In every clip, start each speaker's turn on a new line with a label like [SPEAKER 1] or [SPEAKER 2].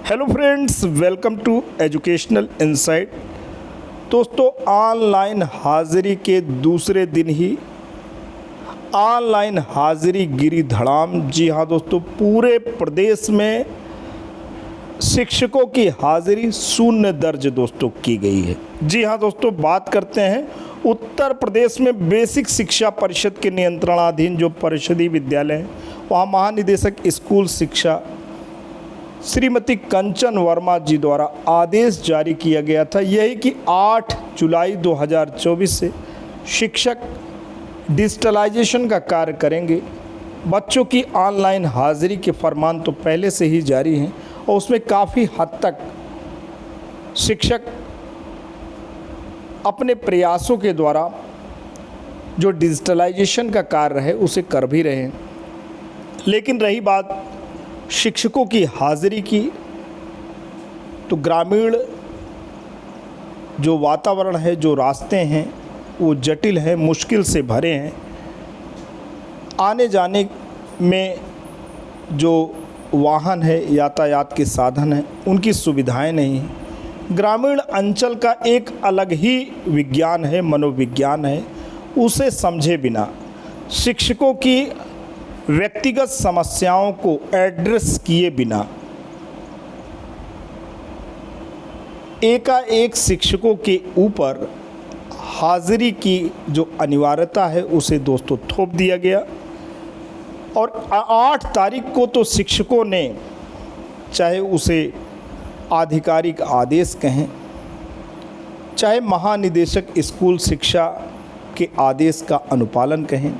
[SPEAKER 1] Hello friends, welcome to educational insight. दोस्तों, online हाज़िरी के दूसरे दिन ही ऑनलाइन हाज़िरी गिरी धड़ाम। जी हाँ दोस्तों, पूरे प्रदेश में शिक्षकों की हाज़िरी शून्य दर्ज दोस्तों की गई है। जी हाँ दोस्तों, बात करते हैं उत्तर प्रदेश में बेसिक शिक्षा परिषद के नियंत्रणाधीन जो परिषदीय विद्यालय हैं, वहाँ महानिदेशक स्कूल शिक्षा श्रीमती कंचन वर्मा जी द्वारा आदेश जारी किया गया था, यही कि 8 जुलाई 2024 से शिक्षक डिजिटलाइजेशन का कार्य करेंगे। बच्चों की ऑनलाइन हाज़िरी के फरमान तो पहले से ही जारी हैं और उसमें काफ़ी हद तक शिक्षक अपने प्रयासों के द्वारा जो डिजिटलाइजेशन का कार्य है उसे कर भी रहे हैं। लेकिन रही बात शिक्षकों की हाज़िरी की, तो ग्रामीण जो वातावरण है, जो रास्ते हैं वो जटिल हैं, मुश्किल से भरे हैं। आने जाने में जो वाहन है, यातायात के साधन हैं, उनकी सुविधाएं नहीं हैं। ग्रामीण अंचल का एक अलग ही विज्ञान है, मनोविज्ञान है। उसे समझे बिना शिक्षकों की व्यक्तिगत समस्याओं को एड्रेस किए बिना एकाएक शिक्षकों के ऊपर हाज़िरी की जो अनिवार्यता है उसे दोस्तों थोप दिया गया। और 8 तारीख को तो शिक्षकों ने, चाहे उसे आधिकारिक आदेश कहें, चाहे महानिदेशक स्कूल शिक्षा के आदेश का अनुपालन कहें,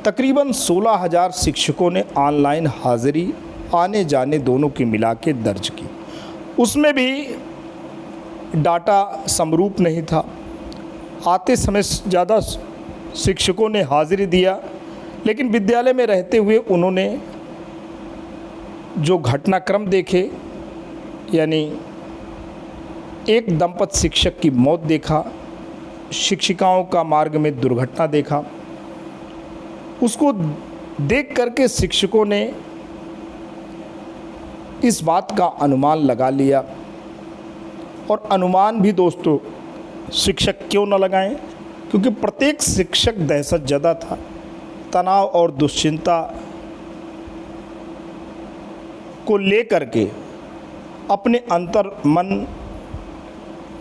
[SPEAKER 1] तकरीबन 16,000 शिक्षकों ने ऑनलाइन हाज़िरी आने जाने दोनों की मिला के दर्ज की। उसमें भी डाटा समरूप नहीं था। आते समय ज़्यादा शिक्षकों ने हाज़िरी दिया, लेकिन विद्यालय में रहते हुए उन्होंने जो घटनाक्रम देखे, यानी एक दंपत शिक्षक की मौत देखा, शिक्षिकाओं का मार्ग में दुर्घटना देखा, उसको देख करके शिक्षकों ने इस बात का अनुमान लगा लिया। और अनुमान भी दोस्तों शिक्षक क्यों न लगाएं, क्योंकि प्रत्येक शिक्षक दहशतज़दा था। तनाव और दुश्चिंता को लेकर के अपने अंतर मन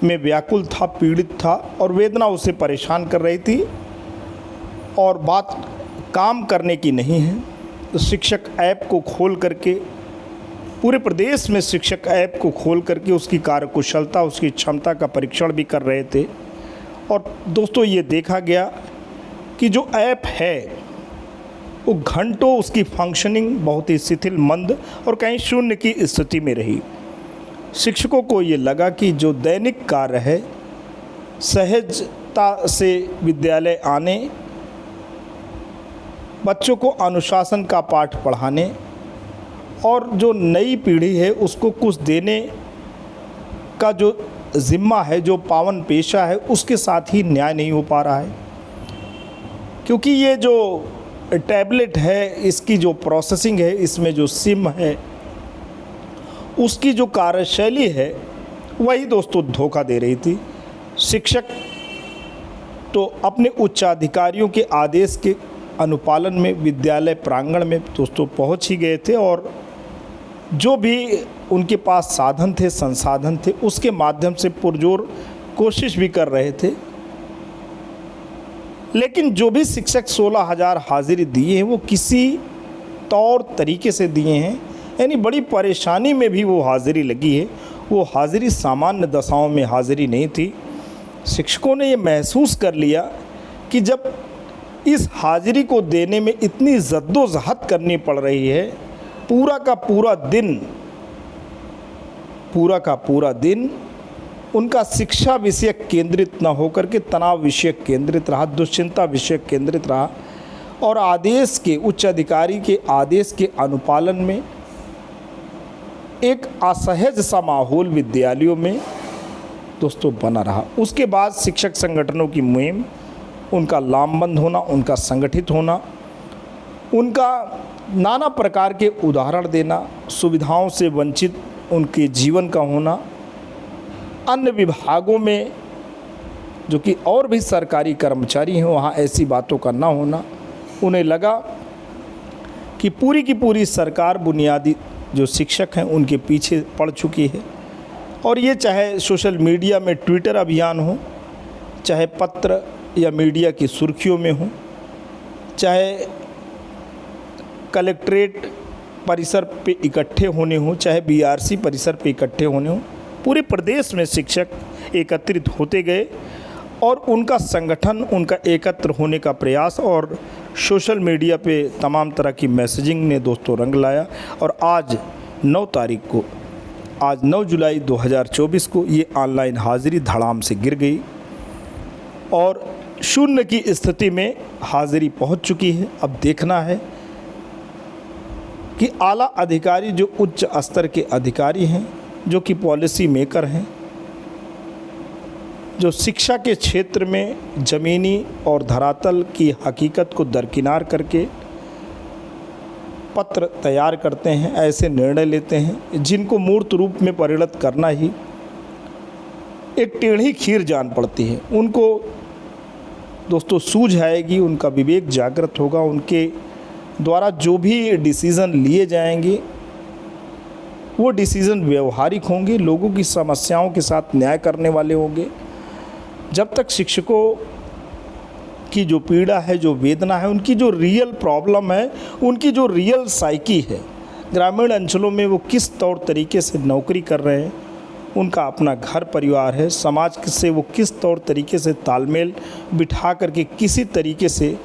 [SPEAKER 1] में व्याकुल था, पीड़ित था और वेदना उसे परेशान कर रही थी। और बात काम करने की नहीं है, तो शिक्षक ऐप को खोल करके, पूरे प्रदेश में शिक्षक ऐप को खोल करके उसकी कार्यकुशलता, उसकी क्षमता का परीक्षण भी कर रहे थे। और दोस्तों, ये देखा गया कि जो ऐप है वो घंटों उसकी फंक्शनिंग बहुत ही शिथिल, मंद और कहीं शून्य की स्थिति में रही। शिक्षकों को ये लगा कि जो दैनिक कार्य है, सहजता से विद्यालय आने, बच्चों को अनुशासन का पाठ पढ़ाने और जो नई पीढ़ी है उसको कुछ देने का जो ज़िम्मा है, जो पावन पेशा है, उसके साथ ही न्याय नहीं हो पा रहा है। क्योंकि ये जो टैबलेट है, इसकी जो प्रोसेसिंग है, इसमें जो सिम है, उसकी जो कार्यशैली है, वही दोस्तों धोखा दे रही थी। शिक्षक तो अपने उच्चाधिकारियों के आदेश के अनुपालन में विद्यालय प्रांगण में दोस्तों पहुंच ही गए थे और जो भी उनके पास साधन थे, संसाधन थे, उसके माध्यम से पुरजोर कोशिश भी कर रहे थे। लेकिन जो भी शिक्षक 16,000 हाज़िरी दिए हैं वो किसी तौर तरीके से दिए हैं, यानी बड़ी परेशानी में भी वो हाज़िरी लगी है। वो हाज़िरी सामान्य दशाओं में हाज़िरी नहीं थी। शिक्षकों ने ये महसूस कर लिया कि जब इस हाज़िरी को देने में इतनी जद्दोजहद करनी पड़ रही है, पूरा का पूरा दिन उनका शिक्षा विषय केंद्रित न होकर के तनाव विषय केंद्रित रहा, दुश्चिंता विषय केंद्रित रहा। और आदेश के, उच्च अधिकारी के आदेश के अनुपालन में एक असहज सा माहौल विद्यालयों में दोस्तों बना रहा। उसके बाद शिक्षक संगठनों की मुहिम, उनका लामबंद होना, उनका संगठित होना उनका नाना प्रकार के उदाहरण देना, सुविधाओं से वंचित उनके जीवन का होना, अन्य विभागों में जो कि और भी सरकारी कर्मचारी हैं वहाँ ऐसी बातों का ना होना, उन्हें लगा कि पूरी की पूरी सरकार बुनियादी जो शिक्षक हैं उनके पीछे पड़ चुकी है। और ये चाहे सोशल मीडिया में ट्विटर अभियान हो, चाहे पत्र या मीडिया की सुर्खियों में हो, चाहे कलेक्ट्रेट परिसर पे इकट्ठे होने हो, चाहे बीआरसी परिसर पे इकट्ठे होने हो, पूरे प्रदेश में शिक्षक एकत्रित होते गए और उनका संगठन, उनका एकत्र होने का प्रयास और सोशल मीडिया पे तमाम तरह की मैसेजिंग ने दोस्तों रंग लाया। और आज 9 तारीख को, आज 9 जुलाई 2024 को ये ऑनलाइन हाज़िरी धड़ाम से गिर गई और शून्य की स्थिति में हाज़िरी पहुंच चुकी है। अब देखना है कि आला अधिकारी, जो उच्च स्तर के अधिकारी हैं, जो कि पॉलिसी मेकर हैं, जो शिक्षा के क्षेत्र में ज़मीनी और धरातल की हकीकत को दरकिनार करके पत्र तैयार करते हैं, ऐसे निर्णय लेते हैं जिनको मूर्त रूप में परिणत करना ही एक टेढ़ी खीर जान पड़ती है। उनको दोस्तों सूझ आएगी, उनका विवेक जागृत होगा, उनके द्वारा जो भी डिसीज़न लिए जाएंगे वो डिसीज़न व्यवहारिक होंगे, लोगों की समस्याओं के साथ न्याय करने वाले होंगे। जब तक शिक्षकों की जो पीड़ा है, जो वेदना है, उनकी जो रियल प्रॉब्लम है, उनकी जो रियल साइकी है, ग्रामीण अंचलों में वो किस तौर तरीके से नौकरी कर रहे हैं, उनका अपना घर परिवार है, समाज से वो किस तौर तरीके से तालमेल बिठा करके किसी तरीके से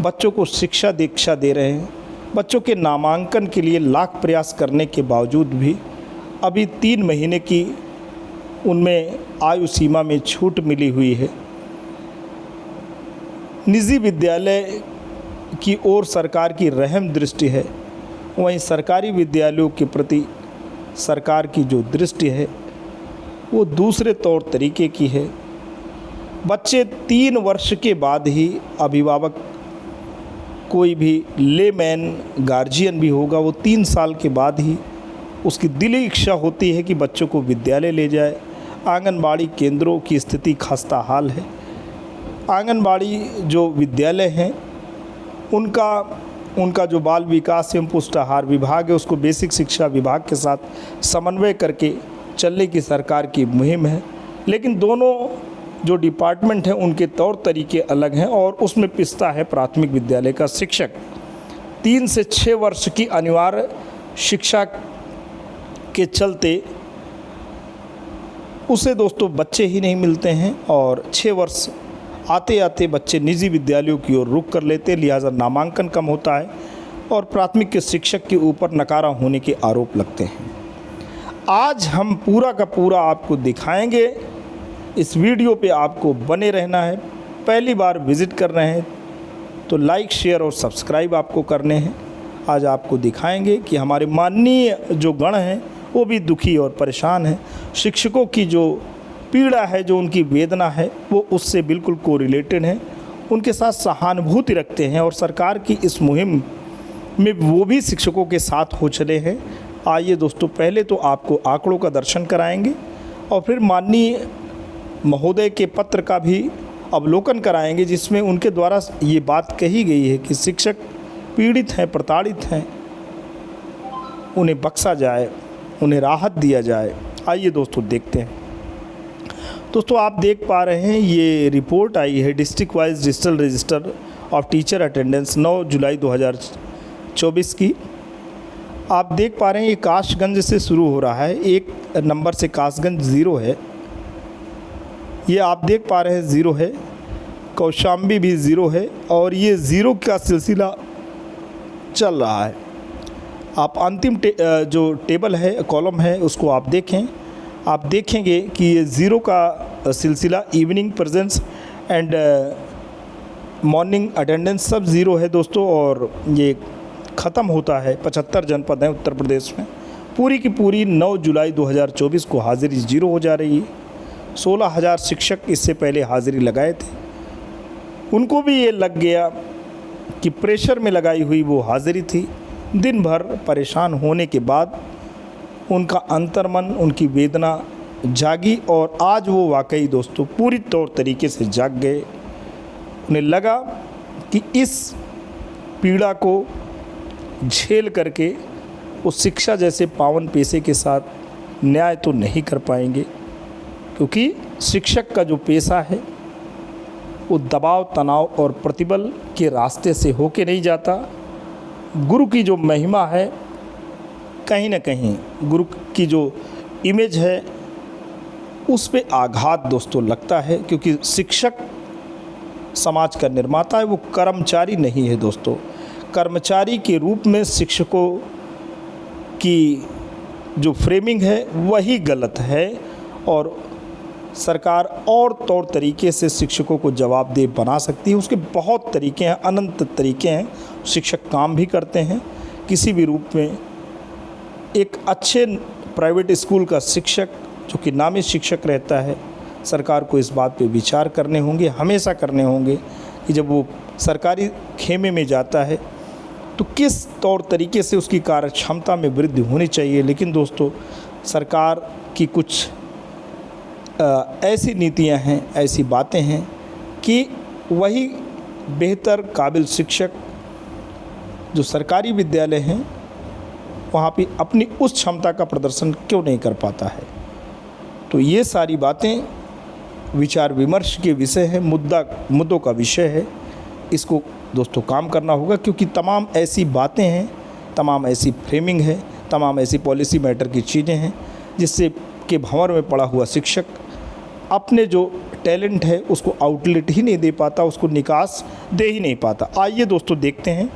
[SPEAKER 1] बच्चों को शिक्षा दीक्षा दे रहे हैं। बच्चों के नामांकन के लिए लाख प्रयास करने के बावजूद भी अभी 3 महीने की उनमें आयु सीमा में छूट मिली हुई है। निजी विद्यालय की ओर सरकार की रहम दृष्टि है, वहीं सरकारी विद्यालयों के प्रति सरकार की जो दृष्टि है वो दूसरे तौर तरीके की है। बच्चे 3 वर्ष के बाद ही, अभिभावक कोई भी लेमैन गार्जियन भी होगा, वो 3 साल के बाद ही उसकी दिली इच्छा होती है कि बच्चों को विद्यालय ले जाए। आंगनबाड़ी केंद्रों की स्थिति खस्ता हाल है। आंगनबाड़ी जो विद्यालय हैं उनका जो बाल विकास एवं पुष्टाहार विभाग है, उसको बेसिक शिक्षा विभाग के साथ समन्वय करके चलने की सरकार की मुहिम है। लेकिन दोनों जो डिपार्टमेंट हैं उनके तौर तरीके अलग हैं और उसमें पिसता है प्राथमिक विद्यालय का शिक्षक। 3 से 6 वर्ष की अनिवार्य शिक्षा के चलते उसे दोस्तों बच्चे ही नहीं मिलते हैं और 6 वर्ष आते आते बच्चे निजी विद्यालयों की ओर रुख कर लेते हैं, लिहाजा नामांकन कम होता है और प्राथमिक के शिक्षक के ऊपर नकारा होने के आरोप लगते हैं। आज हम पूरा का पूरा आपको दिखाएंगे। इस वीडियो पे आपको बने रहना है। पहली बार विज़िट कर रहे हैं तो लाइक, शेयर और सब्सक्राइब आपको करने हैं। आज आपको दिखाएंगे कि हमारे माननीय जो गण हैं वो भी दुखी और परेशान हैं। शिक्षकों की जो पीड़ा है, जो उनकी वेदना है, वो उससे बिल्कुल कोरिलेटेड है, उनके साथ सहानुभूति रखते हैं और सरकार की इस मुहिम में वो भी शिक्षकों के साथ हो चले हैं। आइए दोस्तों, पहले तो आपको आंकड़ों का दर्शन कराएंगे और फिर माननीय महोदय के पत्र का भी अवलोकन कराएंगे, जिसमें उनके द्वारा ये बात कही गई है कि शिक्षक पीड़ित हैं, प्रताड़ित हैं, उन्हें बख्शा जाए, उन्हें राहत दिया जाए। आइए दोस्तों देखते हैं। दोस्तों आप देख पा रहे हैं ये रिपोर्ट आई है district wise digital register of teacher attendance 9 जुलाई 2024 की। आप देख पा रहे हैं ये कासगंज से शुरू हो रहा है, 1 नंबर से कासगंज 0 है, ये आप देख पा रहे हैं 0 है, कौशाम्बी भी 0 है और ये 0 का सिलसिला चल रहा है। आप अंतिम जो टेबल है, कॉलम है, उसको आप देखें, आप देखेंगे कि ये 0 का सिलसिला evening presence and morning attendance सब 0 है दोस्तों। और ये ख़त्म होता है, 75 जनपद हैं उत्तर प्रदेश में। पूरी की पूरी 9 जुलाई 2024 को हाज़िरी 0 हो जा रही है। 16,000 शिक्षक इससे पहले हाज़िरी लगाए थे, उनको भी ये लग गया कि प्रेशर में लगाई हुई वो हाजिरी थी। दिन भर परेशान होने के बाद उनका अंतर्मन, उनकी वेदना जागी और आज वो वाकई दोस्तों पूरी तौर तरीके से जाग गए। उन्हें लगा कि इस पीड़ा को झेल करके वो शिक्षा जैसे पावन पेशे के साथ न्याय तो नहीं कर पाएंगे, क्योंकि शिक्षक का जो पेशा है वो दबाव, तनाव और प्रतिबल के रास्ते से होके नहीं जाता। गुरु की जो महिमा है, कहीं ना कहीं गुरु की जो इमेज है उस पे आघात दोस्तों लगता है, क्योंकि शिक्षक समाज का निर्माता है, वो कर्मचारी नहीं है दोस्तों। कर्मचारी के रूप में शिक्षकों की जो फ्रेमिंग है वही गलत है और सरकार और तौर तरीके से शिक्षकों को जवाबदेह बना सकती है। उसके बहुत तरीके हैं, अनंत तरीके हैं। शिक्षक काम भी करते हैं किसी भी रूप में। एक अच्छे प्राइवेट स्कूल का शिक्षक जो कि नामी शिक्षक रहता है, सरकार को इस बात पे विचार करने होंगे, हमेशा करने होंगे कि जब वो सरकारी खेमे में जाता है तो किस तौर तरीके से उसकी कार्य क्षमता में वृद्धि होनी चाहिए। लेकिन दोस्तों सरकार की कुछ ऐसी नीतियां हैं, ऐसी बातें हैं कि वही बेहतर काबिल शिक्षक जो सरकारी विद्यालय हैं वहाँ पे अपनी उस क्षमता का प्रदर्शन क्यों नहीं कर पाता है। तो ये सारी बातें विचार विमर्श के विषय है, मुद्दों का विषय है। इसको दोस्तों काम करना होगा, क्योंकि तमाम ऐसी बातें हैं, तमाम ऐसी फ्रेमिंग है, तमाम ऐसी पॉलिसी मैटर की चीज़ें हैं जिससे कि भंवर में पड़ा हुआ शिक्षक अपने जो टैलेंट है उसको आउटलेट ही नहीं दे पाता, उसको निकास दे ही नहीं पाता। आइए दोस्तों देखते हैं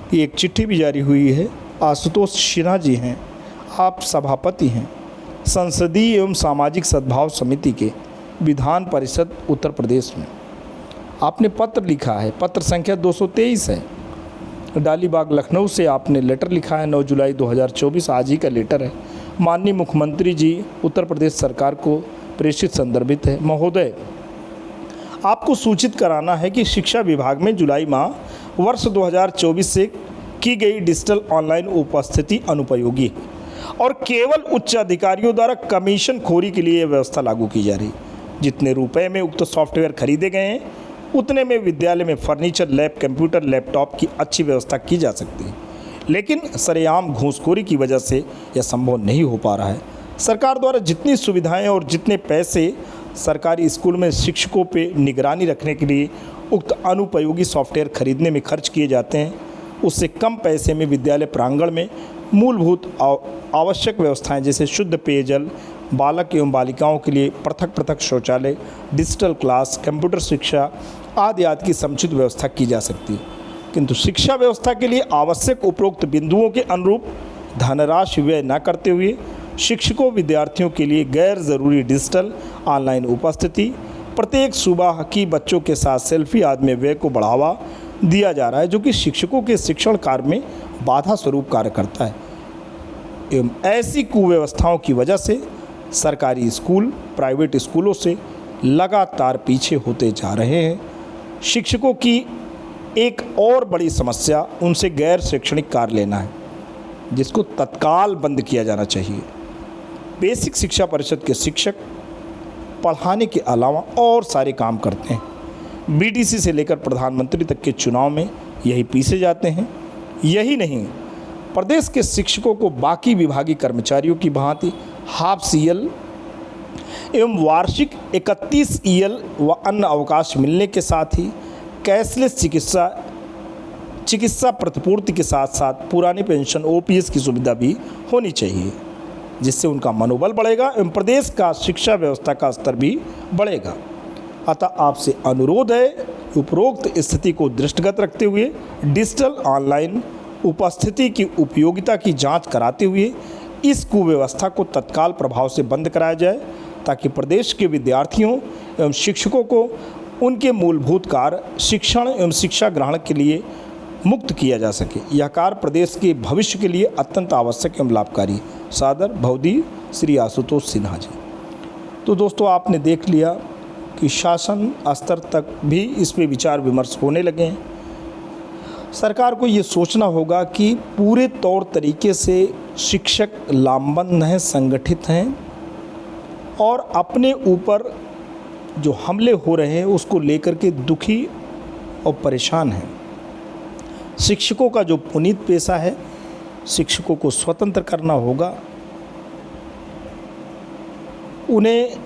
[SPEAKER 1] कि एक चिट्ठी भी जारी हुई है। आशुतोष सिन्हा जी हैं, आप सभापति हैं संसदीय एवं सामाजिक सद्भाव समिति के विधान परिषद उत्तर प्रदेश में। आपने पत्र लिखा है, पत्र संख्या 223 है। डालीबाग लखनऊ से आपने लेटर लिखा है, 9 जुलाई 2024, आज ही का लेटर है। माननीय मुख्यमंत्री जी उत्तर प्रदेश सरकार को प्रेषित संदर्भित है। महोदय, आपको सूचित कराना है कि शिक्षा विभाग में जुलाई माह वर्ष 2024 से की गई डिजिटल ऑनलाइन उपस्थिति अनुपयोगी है और केवल उच्च अधिकारियों द्वारा कमीशन खोरी के लिए यह व्यवस्था लागू की जा रही। जितने रुपए में उक्त सॉफ्टवेयर खरीदे गए हैं उतने में विद्यालय में फर्नीचर, लैब, कंप्यूटर, लैपटॉप की अच्छी व्यवस्था की जा सकती है, लेकिन सरेआम घूसखोरी की वजह से यह संभव नहीं हो पा रहा है। सरकार द्वारा जितनी सुविधाएं और जितने पैसे सरकारी स्कूल में शिक्षकों पे निगरानी रखने के लिए उक्त अनुपयोगी सॉफ्टवेयर खरीदने में खर्च किए जाते हैं, उससे कम पैसे में विद्यालय प्रांगण में मूलभूत आवश्यक व्यवस्थाएं जैसे शुद्ध पेयजल, बालक एवं बालिकाओं के लिए पृथक पृथक शौचालय, डिजिटल क्लास, कंप्यूटर शिक्षा आदि की समुचित व्यवस्था की जा सकती है। किंतु शिक्षा व्यवस्था के लिए आवश्यक उपरोक्त बिंदुओं के अनुरूप धनराशि व्यय न करते हुए शिक्षकों, विद्यार्थियों के लिए गैर ज़रूरी डिजिटल ऑनलाइन उपस्थिति, प्रत्येक सुबह की बच्चों के साथ सेल्फी आदि में व्यय को बढ़ावा दिया जा रहा है, जो कि शिक्षकों के शिक्षण कार्य में बाधा स्वरूप कार्य करता है। एवं ऐसी कुव्यवस्थाओं की वजह से सरकारी स्कूल प्राइवेट स्कूलों से लगातार पीछे होते जा रहे हैं। शिक्षकों की एक और बड़ी समस्या उनसे गैर शैक्षणिक कार्य लेना है, जिसको तत्काल बंद किया जाना चाहिए। बेसिक शिक्षा परिषद के शिक्षक पढ़ाने के अलावा और सारे काम करते हैं। बीडीसी से लेकर प्रधानमंत्री तक के चुनाव में यही पीछे जाते हैं। यही नहीं, प्रदेश के शिक्षकों को बाकी विभागीय कर्मचारियों की भांति हाफ सीएल एवं वार्षिक 31 ईएल व अन्य अवकाश मिलने के साथ ही कैशलेस चिकित्सा प्रतिपूर्ति के साथ साथ पुरानी पेंशन ओपीएस की सुविधा भी होनी चाहिए, जिससे उनका मनोबल बढ़ेगा एवं प्रदेश का शिक्षा व्यवस्था का स्तर भी बढ़ेगा। अतः आपसे अनुरोध है, उपरोक्त स्थिति को दृष्टिगत रखते हुए डिजिटल ऑनलाइन उपस्थिति की उपयोगिता की जांच कराते हुए इस कुव्यवस्था को तत्काल प्रभाव से बंद कराया जाए, ताकि प्रदेश के विद्यार्थियों एवं शिक्षकों को उनके मूलभूत कार्य शिक्षण एवं शिक्षा ग्रहण के लिए मुक्त किया जा सके। यह कार्य प्रदेश के भविष्य के लिए अत्यंत आवश्यक एवं लाभकारी। सादर भवदी श्री आशुतोष सिन्हा जी। तो दोस्तों, आपने देख लिया कि शासन स्तर तक भी इस पे विचार विमर्श होने लगे हैं। सरकार को ये सोचना होगा कि पूरे तौर तरीके से शिक्षक लामबंद हैं, संगठित हैं और अपने ऊपर जो हमले हो रहे हैं उसको लेकर के दुखी और परेशान हैं। शिक्षकों का जो पुनीत पेशा है, शिक्षकों को स्वतंत्र करना होगा, उन्हें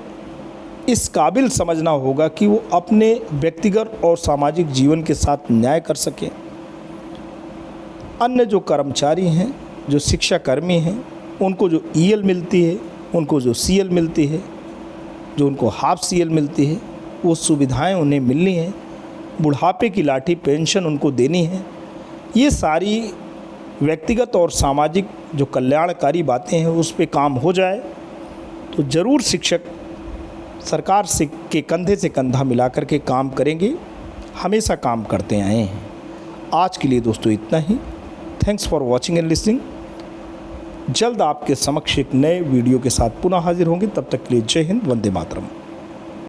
[SPEAKER 1] इस काबिल समझना होगा कि वो अपने व्यक्तिगत और सामाजिक जीवन के साथ न्याय कर सकें। अन्य जो कर्मचारी हैं, जो शिक्षाकर्मी हैं, उनको जो ईएल मिलती है, उनको जो सीएल मिलती है, जो उनको हाफ सीएल मिलती है, वो सुविधाएं उन्हें मिलनी हैं। बुढ़ापे की लाठी पेंशन उनको देनी है। ये सारी व्यक्तिगत और सामाजिक जो कल्याणकारी बातें हैं उस पे काम हो जाए तो ज़रूर शिक्षक सरकार से के कंधे से कंधा मिलाकर के काम करेंगे, हमेशा काम करते आए हैं। आज के लिए दोस्तों इतना ही। Thanks for watching and listening. जल्द आपके समक्ष एक नए वीडियो के साथ पुनः हाजिर होंगे। तब तक के लिए जय हिंद, वंदे मातरम।